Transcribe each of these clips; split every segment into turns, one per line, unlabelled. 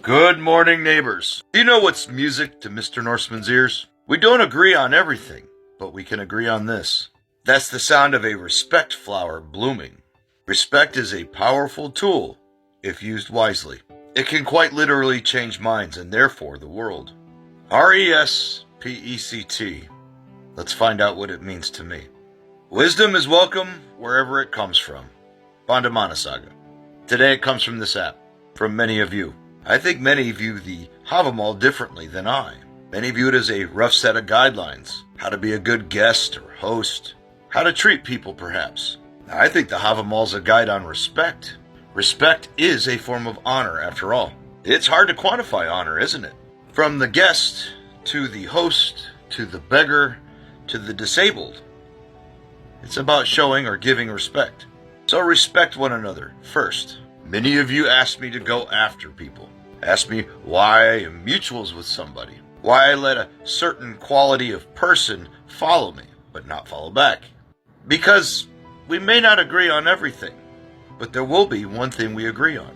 Good morning, neighbors. Do you know what's music to Mr. Norseman's ears? We don't agree on everything, but we can agree on this. That's the sound of a respect flower blooming. Respect is a powerful tool if used wisely. It can quite literally change minds and therefore the world. R-E-S-P-E-C-T. Let's find out what it means to me. Wisdom is welcome wherever it comes from. Bandamana Saga. Today it comes from this app, from many of you. I think many view the Havamal differently than I. Many view it as a rough set of guidelines, how to be a good guest or host, how to treat people perhaps. I think the Havamal's a guide on respect. Respect is a form of honor after all. It's hard to quantify honor, isn't it? From the guest, to the host, to the beggar, to the disabled. It's about showing or giving respect. So respect one another first. Many of you asked me to go after people. Ask me why I am mutuals with somebody. Why I let a certain quality of person follow me, but not follow back. Because we may not agree on everything, but there will be one thing we agree on.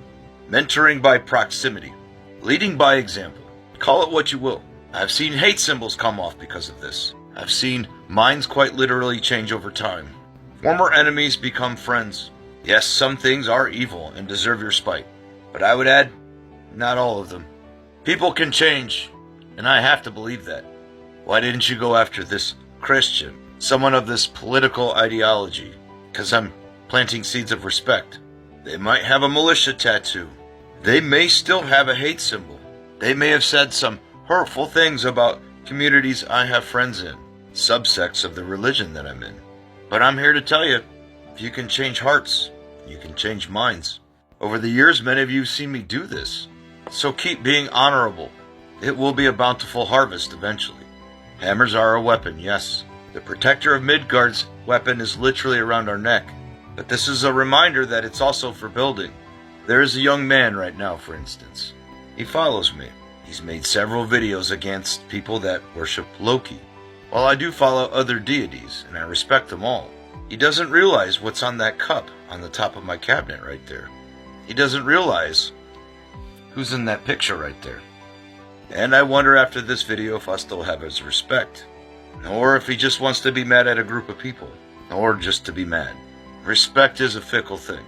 Mentoring by proximity. Leading by example. Call it what you will. I've seen hate symbols come off because of this. I've seen minds quite literally change over time. Former enemies become friends. Yes, some things are evil and deserve your spite. But I would add, not all of them. People can change, and I have to believe that. Why didn't you go after this Christian, someone of this political ideology? Because I'm planting seeds of respect. They might have a militia tattoo. They may still have a hate symbol. They may have said some hurtful things about communities I have friends in, subsects of the religion that I'm in. But I'm here to tell you, if you can change hearts, you can change minds. Over the years, many of you have seen me do this. So keep being honorable. It will be a bountiful harvest eventually. Hammers are a weapon, yes. The protector of Midgard's weapon is literally around our neck. But this is a reminder that it's also for building. There is a young man right now, for instance. He follows me. He's made several videos against people that worship Loki. While I do follow other deities, and I respect them all, he doesn't realize what's on that cup on the top of my cabinet right there. He doesn't realize who's in that picture right there. And I wonder after this video if I still have his respect. Or if he just wants to be mad at a group of people. Or just to be mad. Respect is a fickle thing.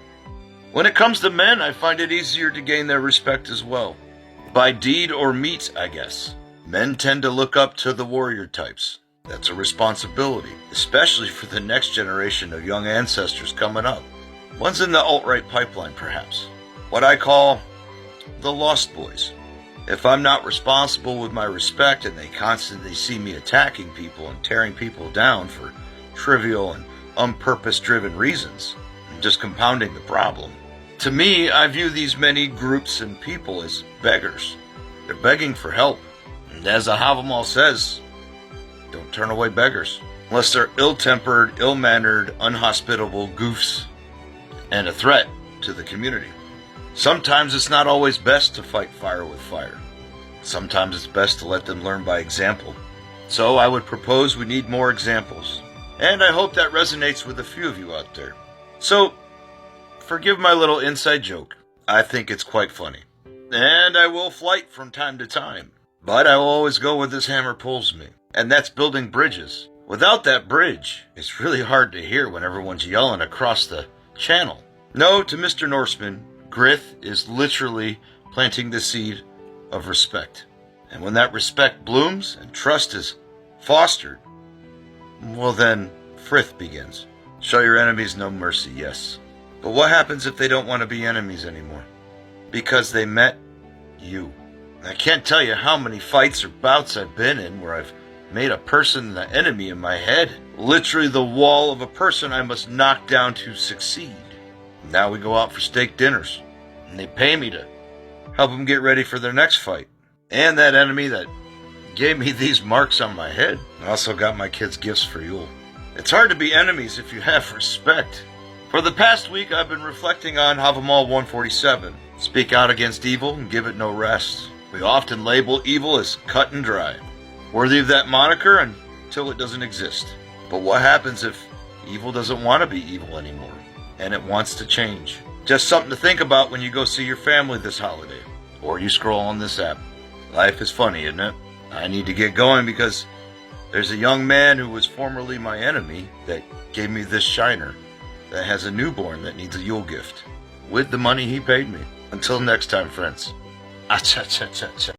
When it comes to men, I find it easier to gain their respect as well. By deed or meat, I guess. Men tend to look up to the warrior types. That's a responsibility, especially for the next generation of young ancestors coming up. One's in the alt-right pipeline, perhaps. What I call the Lost Boys. If I'm not responsible with my respect and they constantly see me attacking people and tearing people down for trivial and unpurpose-driven reasons, I'm just compounding the problem. To me, I view these many groups and people as beggars. They're begging for help. And as the Havamal says, don't turn away beggars. Unless they're ill-tempered, ill-mannered, unhospitable goofs and a threat to the community. Sometimes it's not always best to fight fire with fire. Sometimes it's best to let them learn by example. So I would propose we need more examples. And I hope that resonates with a few of you out there. So, forgive my little inside joke. I think it's quite funny. And I will flight from time to time. But I will always go where this hammer pulls me. And that's building bridges. Without that bridge, it's really hard to hear when everyone's yelling across the channel. No, to Mr. Norseman, Grith is literally planting the seed of respect. And when that respect blooms and trust is fostered, well then, Frith begins. Show your enemies no mercy, yes. But what happens if they don't want to be enemies anymore? Because they met you. I can't tell you how many fights or bouts I've been in where I've made a person the enemy in my head. Literally the wall of a person I must knock down to succeed. Now we go out for steak dinners. And they pay me to help them get ready for their next fight. And that enemy that gave me these marks on my head also got my kids gifts for Yule. It's hard to be enemies if you have respect. For the past week I've been reflecting on Havamal 147. Speak out against evil and give it no rest. We often label evil as cut and dry. Worthy of that moniker until it doesn't exist. But what happens if evil doesn't want to be evil anymore? And it wants to change. Just something to think about when you go see your family this holiday. or you scroll on this app. Life is funny, isn't it? I need to get going because there's a young man who was formerly my enemy that gave me this shiner that has a newborn that needs a Yule gift with the money he paid me. Until next time, friends. Ah, cha cha cha cha.